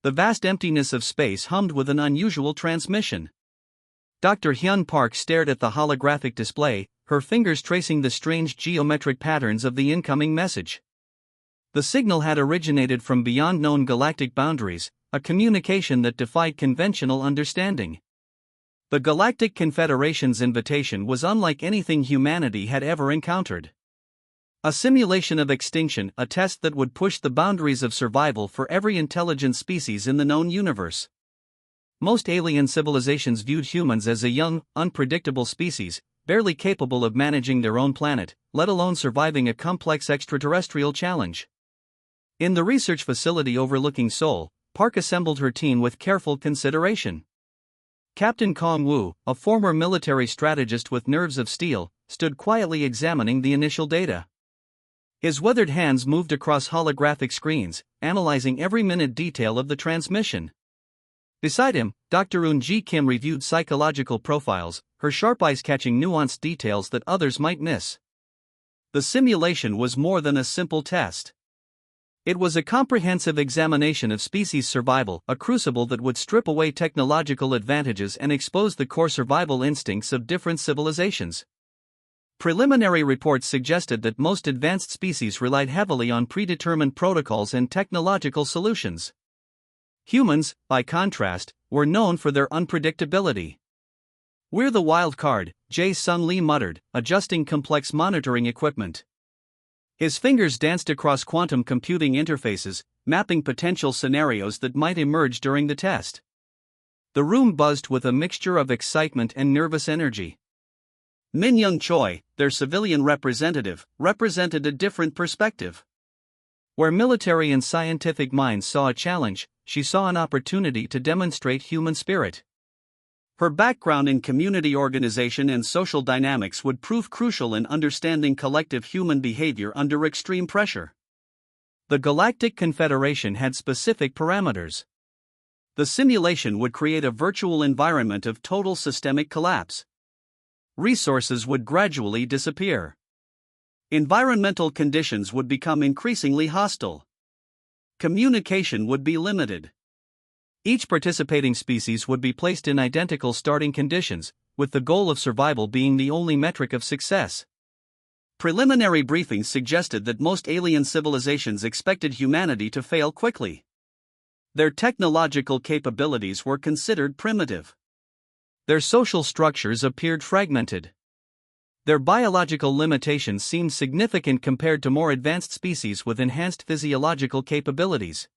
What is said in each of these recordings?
The vast emptiness of space hummed with an unusual transmission. Dr. Hyun Park stared at the holographic display, her fingers tracing the strange geometric patterns of the incoming message. The signal had originated from beyond known galactic boundaries, a communication that defied conventional understanding. The Galactic Confederation's invitation was unlike anything humanity had ever encountered. A simulation of extinction, a test that would push the boundaries of survival for every intelligent species in the known universe. Most alien civilizations viewed humans as a young, unpredictable species, barely capable of managing their own planet, let alone surviving a complex extraterrestrial challenge. In the research facility overlooking Seoul, Park assembled her team with careful consideration. Captain Kong Woo, a former military strategist with nerves of steel, stood quietly examining the initial data. His weathered hands moved across holographic screens, analyzing every minute detail of the transmission. Beside him, Dr. Eun-ji Kim reviewed psychological profiles, her sharp eyes catching nuanced details that others might miss. The simulation was more than a simple test. It was a comprehensive examination of species survival, a crucible that would strip away technological advantages and expose the core survival instincts of different civilizations. Preliminary reports suggested that most advanced species relied heavily on predetermined protocols and technological solutions. Humans, by contrast, were known for their unpredictability. "We're the wild card," Jae Sung Lee muttered, adjusting complex monitoring equipment. His fingers danced across quantum computing interfaces, mapping potential scenarios that might emerge during the test. The room buzzed with a mixture of excitement and nervous energy. Min Young Choi, their civilian representative, represented a different perspective. Where military and scientific minds saw a challenge, she saw an opportunity to demonstrate human spirit. Her background in community organization and social dynamics would prove crucial in understanding collective human behavior under extreme pressure. The Galactic Confederation had specific parameters. The simulation would create a virtual environment of total systemic collapse. Resources would gradually disappear. Environmental conditions would become increasingly hostile. Communication would be limited. Each participating species would be placed in identical starting conditions, with the goal of survival being the only metric of success. Preliminary briefings suggested that most alien civilizations expected humanity to fail quickly. Their technological capabilities were considered primitive. Their social structures appeared fragmented. Their biological limitations seemed significant compared to more advanced species with enhanced physiological capabilities.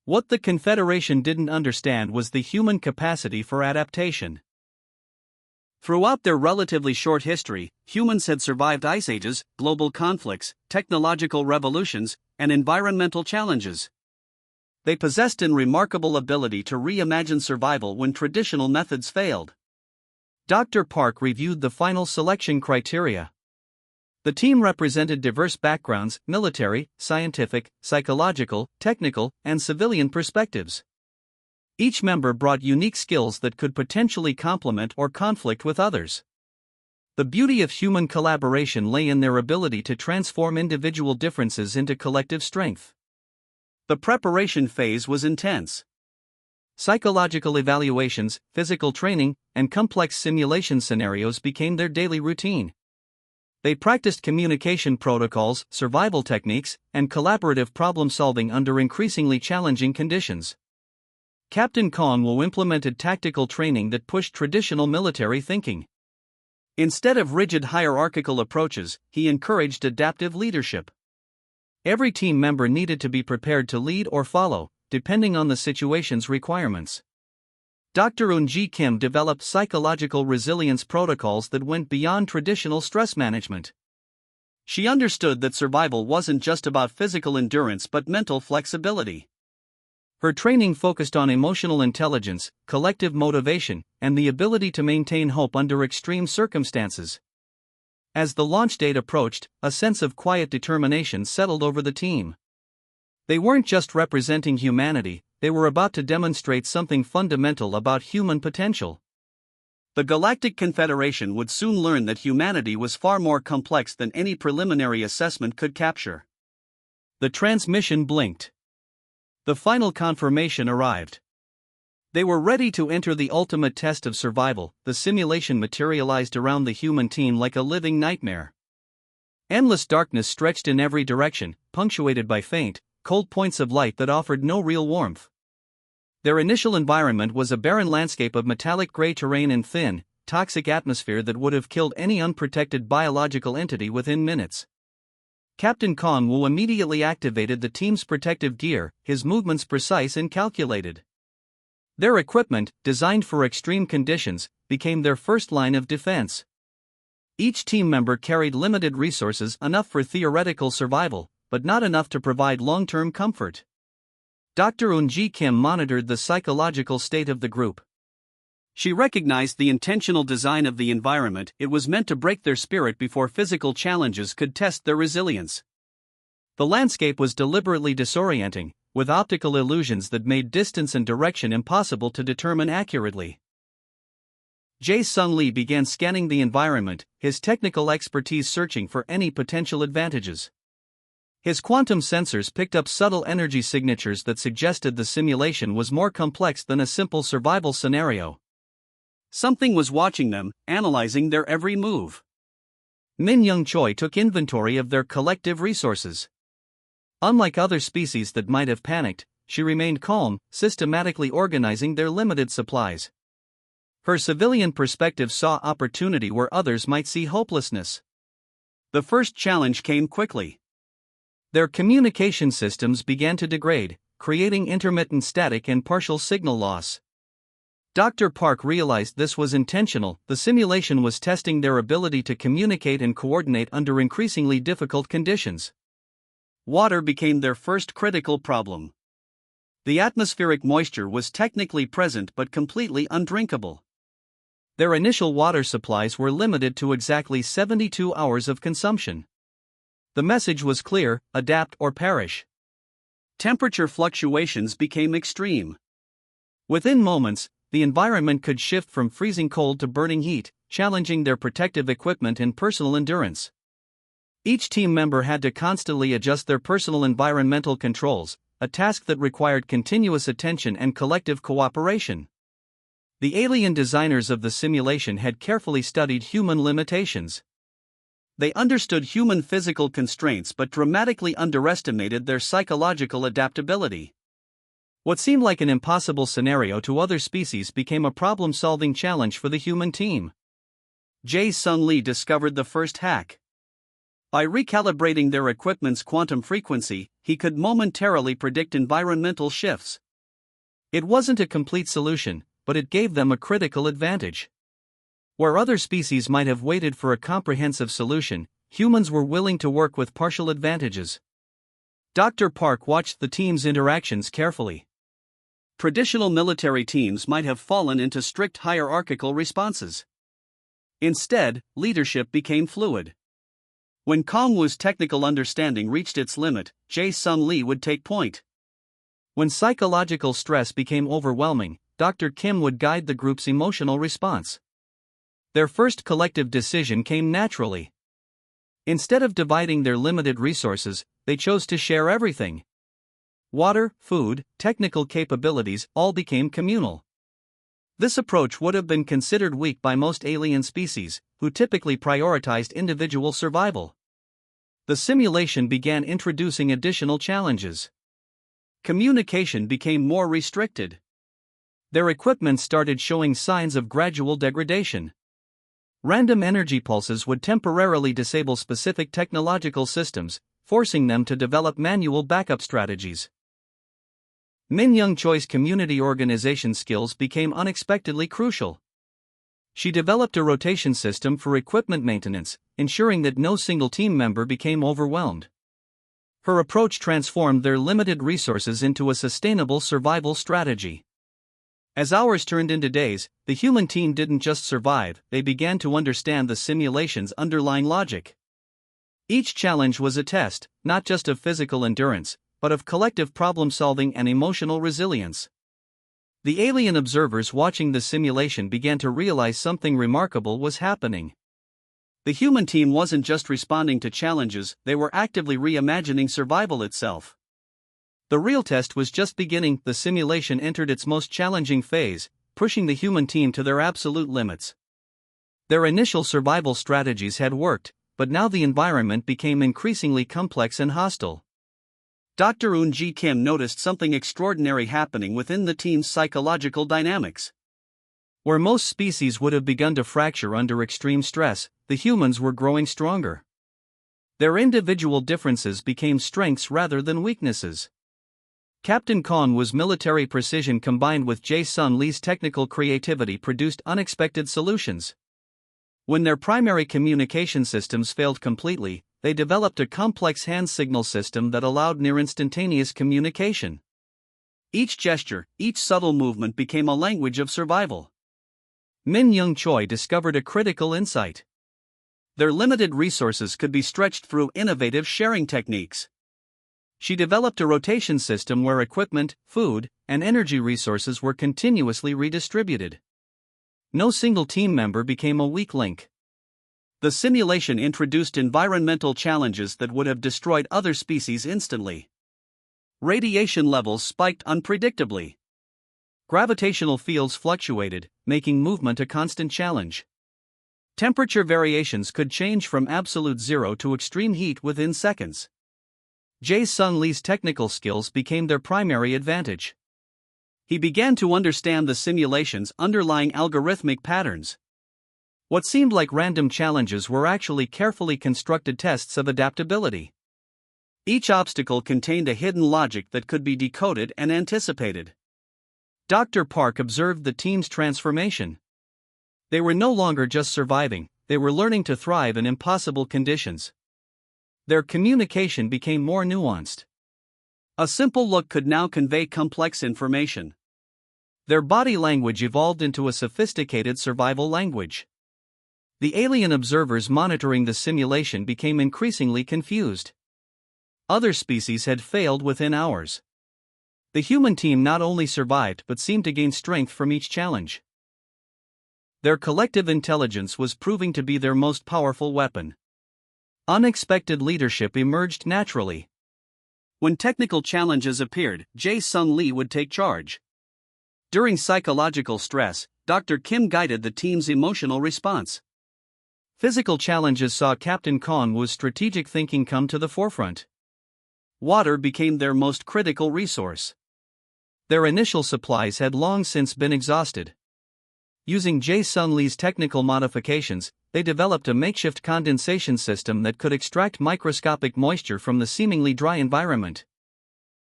What the Confederation didn't understand was the human capacity for adaptation. Throughout their relatively short history, humans had survived ice ages, global conflicts, technological revolutions, and environmental challenges. They possessed an remarkable ability to reimagine survival when traditional methods failed. Dr. Park reviewed the final selection criteria. The team represented diverse backgrounds, military, scientific, psychological, technical, and civilian perspectives. Each member brought unique skills that could potentially complement or conflict with others. The beauty of human collaboration lay in their ability to transform individual differences into collective strength. The preparation phase was intense. Psychological evaluations, physical training, and complex simulation scenarios became their daily routine. They practiced communication protocols, survival techniques, and collaborative problem-solving under increasingly challenging conditions. Captain Kong Woo implemented tactical training that pushed traditional military thinking. Instead of rigid hierarchical approaches, he encouraged adaptive leadership. Every team member needed to be prepared to lead or follow, depending on the situation's requirements. Dr. Eun-ji Kim developed psychological resilience protocols that went beyond traditional stress management. She understood that survival wasn't just about physical endurance but mental flexibility. Her training focused on emotional intelligence, collective motivation, and the ability to maintain hope under extreme circumstances. As the launch date approached, a sense of quiet determination settled over the team. They weren't just representing humanity, they were about to demonstrate something fundamental about human potential. The Galactic Confederation would soon learn that humanity was far more complex than any preliminary assessment could capture. The transmission blinked. The final confirmation arrived. They were ready to enter the ultimate test of survival. The simulation materialized around the human team like a living nightmare. Endless darkness stretched in every direction, punctuated by faint, cold points of light that offered no real warmth. Their initial environment was a barren landscape of metallic gray terrain and thin, toxic atmosphere that would have killed any unprotected biological entity within minutes. Captain Kong-Wu immediately activated the team's protective gear, his movements precise and calculated. Their equipment, designed for extreme conditions, became their first line of defense. Each team member carried limited resources, enough for theoretical survival, but not enough to provide long-term comfort. Dr. Eun-ji Kim monitored the psychological state of the group. She recognized the intentional design of the environment. It was meant to break their spirit before physical challenges could test their resilience. The landscape was deliberately disorienting, with optical illusions that made distance and direction impossible to determine accurately. Jae-Sung Lee began scanning the environment, his technical expertise searching for any potential advantages. His quantum sensors picked up subtle energy signatures that suggested the simulation was more complex than a simple survival scenario. Something was watching them, analyzing their every move. Min Young Choi took inventory of their collective resources. Unlike other species that might have panicked, she remained calm, systematically organizing their limited supplies. Her civilian perspective saw opportunity where others might see hopelessness. The first challenge came quickly. Their communication systems began to degrade, creating intermittent static and partial signal loss. Dr. Park realized this was intentional. The simulation was testing their ability to communicate and coordinate under increasingly difficult conditions. Water became their first critical problem. The atmospheric moisture was technically present but completely undrinkable. Their initial water supplies were limited to exactly 72 hours of consumption. The message was clear: adapt or perish. Temperature fluctuations became extreme. Within moments, the environment could shift from freezing cold to burning heat, challenging their protective equipment and personal endurance. Each team member had to constantly adjust their personal environmental controls, a task that required continuous attention and collective cooperation. The alien designers of the simulation had carefully studied human limitations. They understood human physical constraints but dramatically underestimated their psychological adaptability. What seemed like an impossible scenario to other species became a problem-solving challenge for the human team. Jae-Sung Lee discovered the first hack. By recalibrating their equipment's quantum frequency, he could momentarily predict environmental shifts. It wasn't a complete solution, but it gave them a critical advantage. Where other species might have waited for a comprehensive solution, humans were willing to work with partial advantages. Dr. Park watched the team's interactions carefully. Traditional military teams might have fallen into strict hierarchical responses. Instead, leadership became fluid. When Kong-Wu's technical understanding reached its limit, Jae-Sung Lee would take point. When psychological stress became overwhelming, Dr. Kim would guide the group's emotional response. Their first collective decision came naturally. Instead of dividing their limited resources, they chose to share everything. Water, food, technical capabilities all became communal. This approach would have been considered weak by most alien species, who typically prioritized individual survival. The simulation began introducing additional challenges. Communication became more restricted. Their equipment started showing signs of gradual degradation. Random energy pulses would temporarily disable specific technological systems, forcing them to develop manual backup strategies. Min Young Choi's community organization skills became unexpectedly crucial. She developed a rotation system for equipment maintenance, ensuring that no single team member became overwhelmed. Her approach transformed their limited resources into a sustainable survival strategy. As hours turned into days, the human team didn't just survive, they began to understand the simulation's underlying logic. Each challenge was a test, not just of physical endurance, but of collective problem-solving and emotional resilience. The alien observers watching the simulation began to realize something remarkable was happening. The human team wasn't just responding to challenges, they were actively reimagining survival itself. The real test was just beginning. The simulation entered its most challenging phase, pushing the human team to their absolute limits. Their initial survival strategies had worked, but now the environment became increasingly complex and hostile. Dr. Eun-ji Kim noticed something extraordinary happening within the team's psychological dynamics. Where most species would have begun to fracture under extreme stress, the humans were growing stronger. Their individual differences became strengths rather than weaknesses. Captain Con's military precision combined with Jae-Sun Lee's technical creativity produced unexpected solutions. When their primary communication systems failed completely, they developed a complex hand signal system that allowed near-instantaneous communication. Each gesture, each subtle movement became a language of survival. Min Young Choi discovered a critical insight. Their limited resources could be stretched through innovative sharing techniques. She developed a rotation system where equipment, food, and energy resources were continuously redistributed. No single team member became a weak link. The simulation introduced environmental challenges that would have destroyed other species instantly. Radiation levels spiked unpredictably. Gravitational fields fluctuated, making movement a constant challenge. Temperature variations could change from absolute zero to extreme heat within seconds. Jae-Sun Lee's technical skills became their primary advantage. He began to understand the simulation's underlying algorithmic patterns. What seemed like random challenges were actually carefully constructed tests of adaptability. Each obstacle contained a hidden logic that could be decoded and anticipated. Dr. Park observed the team's transformation. They were no longer just surviving, they were learning to thrive in impossible conditions. Their communication became more nuanced. A simple look could now convey complex information. Their body language evolved into a sophisticated survival language. The alien observers monitoring the simulation became increasingly confused. Other species had failed within hours. The human team not only survived but seemed to gain strength from each challenge. Their collective intelligence was proving to be their most powerful weapon. Unexpected leadership emerged naturally. When technical challenges appeared, Jae-Sun Lee would take charge. During psychological stress, Dr. Kim guided the team's emotional response. Physical challenges saw Captain Con's strategic thinking come to the forefront. Water became their most critical resource. Their initial supplies had long since been exhausted. Using Jae-Sun Lee's technical modifications, they developed a makeshift condensation system that could extract microscopic moisture from the seemingly dry environment.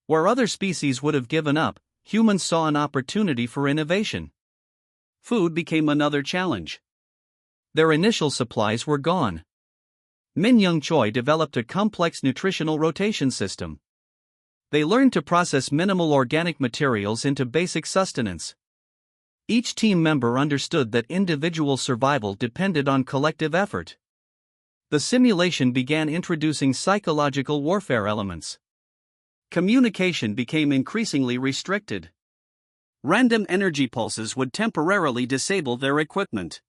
Where other species would have given up, humans saw an opportunity for innovation. Food became another challenge. Their initial supplies were gone. Min Young Choi developed a complex nutritional rotation system. They learned to process minimal organic materials into basic sustenance. Each team member understood that individual survival depended on collective effort. The simulation began introducing psychological warfare elements. Communication became increasingly restricted. Random energy pulses would temporarily disable their equipment.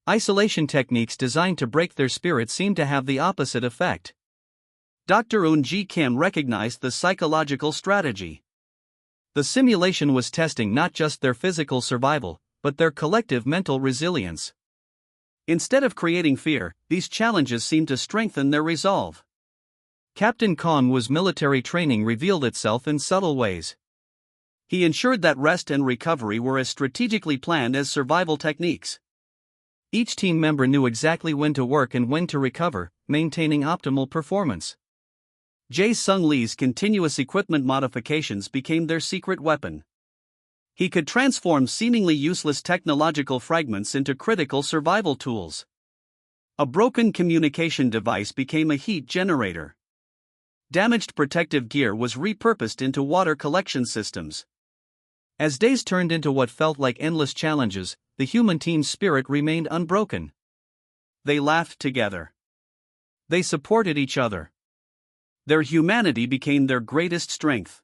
Isolation techniques designed to break their spirit seemed to have the opposite effect. Dr. Eun-ji Kim recognized the psychological strategy. The simulation was testing not just their physical survival, but their collective mental resilience. Instead of creating fear, these challenges seemed to strengthen their resolve. Captain Con's military training revealed itself in subtle ways. He ensured that rest and recovery were as strategically planned as survival techniques. Each team member knew exactly when to work and when to recover, maintaining optimal performance. Jae-Sun Lee's continuous equipment modifications became their secret weapon. He could transform seemingly useless technological fragments into critical survival tools. A broken communication device became a heat generator. Damaged protective gear was repurposed into water collection systems. As days turned into what felt like endless challenges, the human team's spirit remained unbroken. They laughed together. They supported each other. Their humanity became their greatest strength.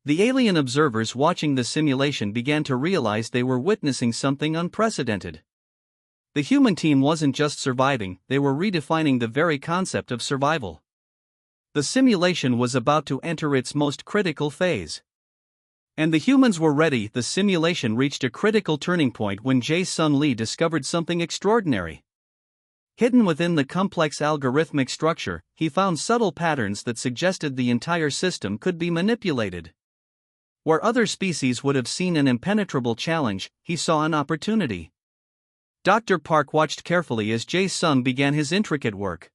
The alien observers watching the simulation began to realize they were witnessing something unprecedented. The human team wasn't just surviving, they were redefining the very concept of survival. The simulation was about to enter its most critical phase. And the humans were ready. The simulation reached a critical turning point when Jae-Sung Lee discovered something extraordinary. Hidden within the complex algorithmic structure, he found subtle patterns that suggested the entire system could be manipulated. Where other species would have seen an impenetrable challenge, he saw an opportunity. Dr. Park watched carefully as Jae-Sung began his intricate work.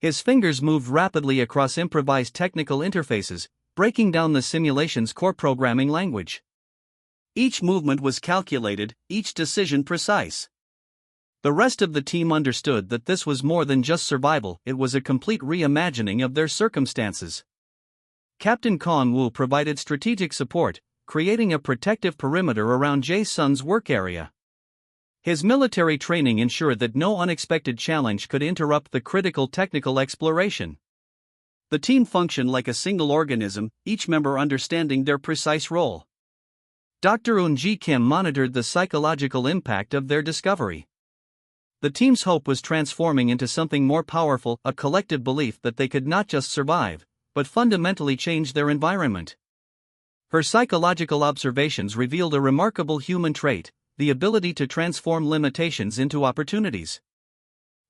His fingers moved rapidly across improvised technical interfaces, breaking down the simulation's core programming language. Each movement was calculated, each decision precise. The rest of the team understood that this was more than just survival, it was a complete reimagining of their circumstances. Captain Kong Woo provided strategic support, creating a protective perimeter around Jae-Sung's work area. His military training ensured that no unexpected challenge could interrupt the critical technical exploration. The team functioned like a single organism, each member understanding their precise role. Dr. Eun-ji Kim monitored the psychological impact of their discovery. The team's hope was transforming into something more powerful, a collective belief that they could not just survive, but fundamentally change their environment. Her psychological observations revealed a remarkable human trait, the ability to transform limitations into opportunities.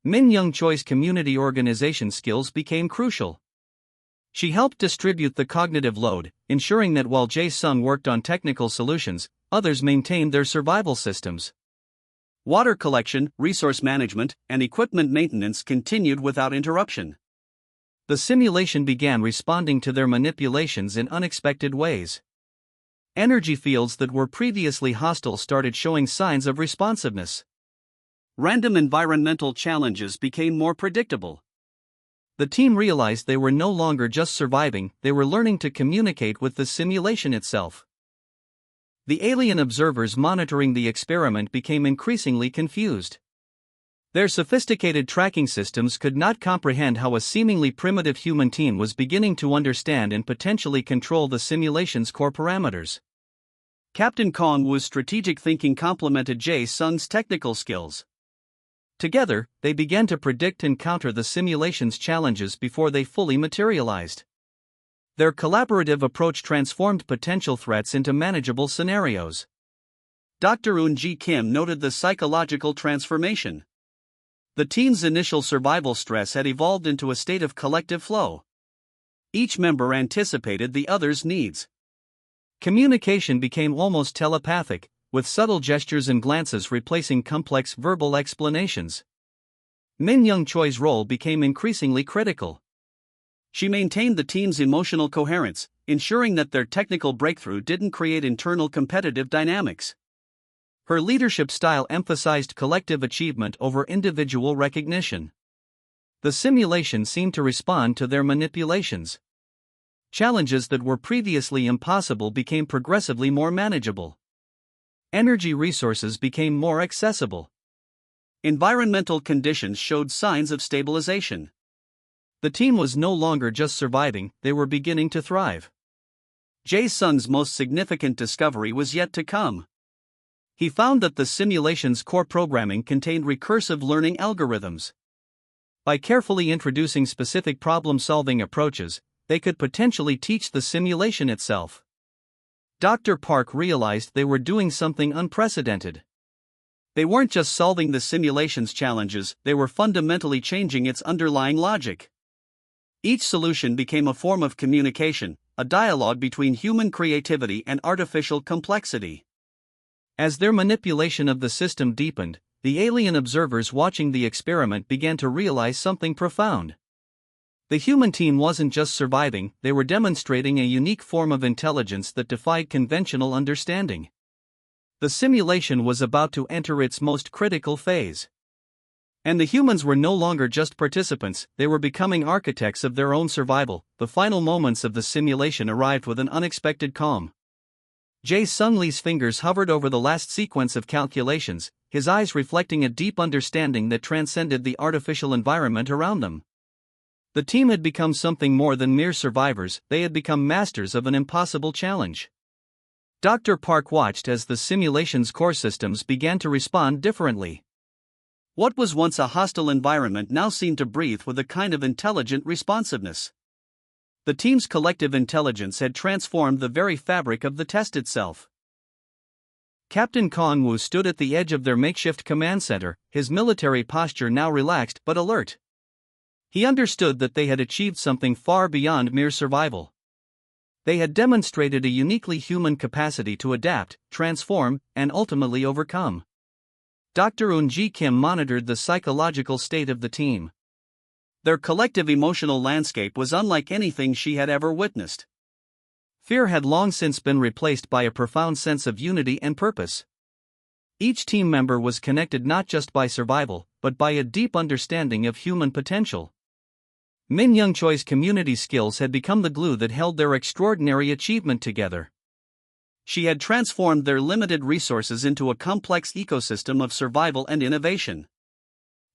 Min Young Choi's community organization skills became crucial. She helped distribute the cognitive load, ensuring that while Jae-Sung worked on technical solutions, others maintained their survival systems. Water collection, resource management, and equipment maintenance continued without interruption. The simulation began responding to their manipulations in unexpected ways. Energy fields that were previously hostile started showing signs of responsiveness. Random environmental challenges became more predictable. The team realized they were no longer just surviving, they were learning to communicate with the simulation itself. The alien observers monitoring the experiment became increasingly confused. Their sophisticated tracking systems could not comprehend how a seemingly primitive human team was beginning to understand and potentially control the simulation's core parameters. Captain Kong Woo's strategic thinking complemented Jae-Sung's technical skills. Together, they began to predict and counter the simulation's challenges before they fully materialized. Their collaborative approach transformed potential threats into manageable scenarios. Dr. Eun-ji Kim noted the psychological transformation. The team's initial survival stress had evolved into a state of collective flow. Each member anticipated the other's needs. Communication became almost telepathic, with subtle gestures and glances replacing complex verbal explanations. Min Young Choi's role became increasingly critical. She maintained the team's emotional coherence, ensuring that their technical breakthrough didn't create internal competitive dynamics. Her leadership style emphasized collective achievement over individual recognition. The simulation seemed to respond to their manipulations. Challenges that were previously impossible became progressively more manageable. Energy resources became more accessible. Environmental conditions showed signs of stabilization. The team was no longer just surviving, they were beginning to thrive. Jae-Sung's most significant discovery was yet to come. He found that the simulation's core programming contained recursive learning algorithms. By carefully introducing specific problem-solving approaches, they could potentially teach the simulation itself. Dr. Park realized they were doing something unprecedented. They weren't just solving the simulation's challenges, they were fundamentally changing its underlying logic. Each solution became a form of communication, a dialogue between human creativity and artificial complexity. As their manipulation of the system deepened, the alien observers watching the experiment began to realize something profound. The human team wasn't just surviving, they were demonstrating a unique form of intelligence that defied conventional understanding. The simulation was about to enter its most critical phase. And the humans were no longer just participants, they were becoming architects of their own survival. The final moments of the simulation arrived with an unexpected calm. Jae-Sung Lee's fingers hovered over the last sequence of calculations, his eyes reflecting a deep understanding that transcended the artificial environment around them. The team had become something more than mere survivors, they had become masters of an impossible challenge. Dr. Park watched as the simulation's core systems began to respond differently. What was once a hostile environment now seemed to breathe with a kind of intelligent responsiveness. The team's collective intelligence had transformed the very fabric of the test itself. Captain Kong-woo stood at the edge of their makeshift command center, his military posture now relaxed but alert. He understood that they had achieved something far beyond mere survival. They had demonstrated a uniquely human capacity to adapt, transform, and ultimately overcome. Dr. Eun-ji Kim monitored the psychological state of the team. Their collective emotional landscape was unlike anything she had ever witnessed. Fear had long since been replaced by a profound sense of unity and purpose. Each team member was connected not just by survival, but by a deep understanding of human potential. Min Young-choi's community skills had become the glue that held their extraordinary achievement together. She had transformed their limited resources into a complex ecosystem of survival and innovation.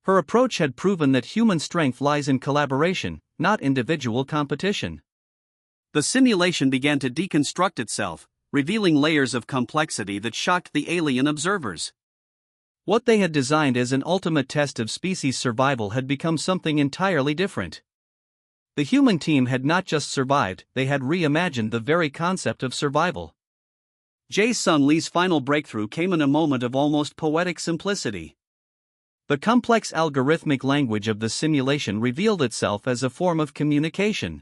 Her approach had proven that human strength lies in collaboration, not individual competition. The simulation began to deconstruct itself, revealing layers of complexity that shocked the alien observers. What they had designed as an ultimate test of species survival had become something entirely different. The human team had not just survived, they had reimagined the very concept of survival. Jae-sung Lee's final breakthrough came in a moment of almost poetic simplicity. The complex algorithmic language of the simulation revealed itself as a form of communication.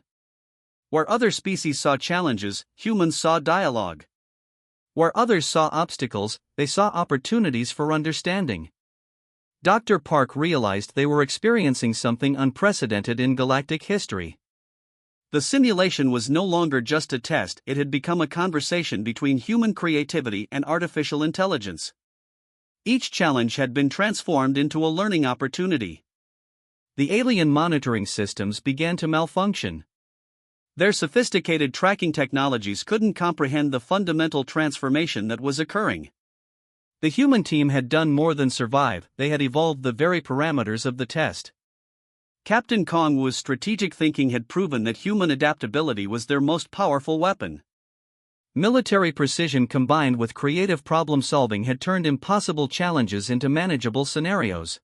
Where other species saw challenges, humans saw dialogue. Where others saw obstacles, they saw opportunities for understanding. Dr. Park realized they were experiencing something unprecedented in galactic history. The simulation was no longer just a test, it had become a conversation between human creativity and artificial intelligence. Each challenge had been transformed into a learning opportunity. The alien monitoring systems began to malfunction. Their sophisticated tracking technologies couldn't comprehend the fundamental transformation that was occurring. The human team had done more than survive, they had evolved the very parameters of the test. Captain Kong-woo's strategic thinking had proven that human adaptability was their most powerful weapon. Military precision combined with creative problem-solving had turned impossible challenges into manageable scenarios.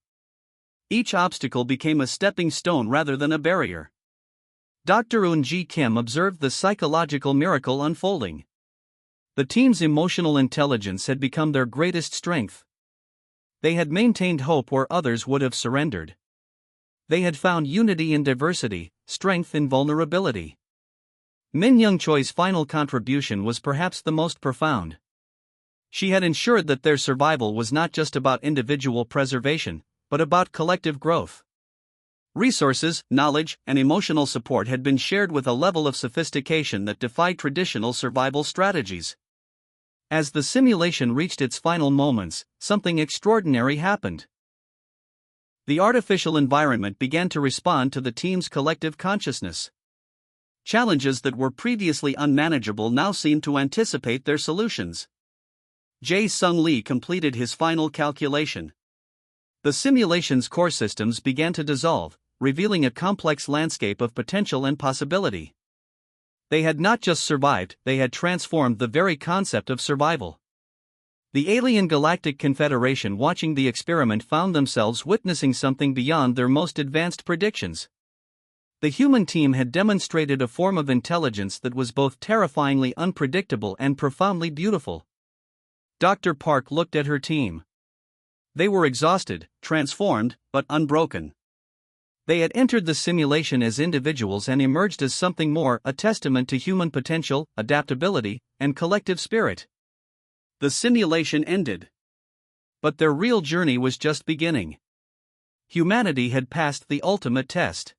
Each obstacle became a stepping stone rather than a barrier. Dr. Eun-ji Kim observed the psychological miracle unfolding. The team's emotional intelligence had become their greatest strength. They had maintained hope where others would have surrendered. They had found unity in diversity, strength in vulnerability. Min Young-choi's final contribution was perhaps the most profound. She had ensured that their survival was not just about individual preservation, but about collective growth. Resources, knowledge, and emotional support had been shared with a level of sophistication that defied traditional survival strategies. As the simulation reached its final moments, something extraordinary happened. The artificial environment began to respond to the team's collective consciousness. Challenges that were previously unmanageable now seemed to anticipate their solutions. Jae-sung Lee completed his final calculation. The simulation's core systems began to dissolve, revealing a complex landscape of potential and possibility. They had not just survived, they had transformed the very concept of survival. The alien Galactic Confederation watching the experiment found themselves witnessing something beyond their most advanced predictions. The human team had demonstrated a form of intelligence that was both terrifyingly unpredictable and profoundly beautiful. Dr. Park looked at her team. They were exhausted, transformed, but unbroken. They had entered the simulation as individuals and emerged as something more, a testament to human potential, adaptability, and collective spirit. The simulation ended. But their real journey was just beginning. Humanity had passed the ultimate test.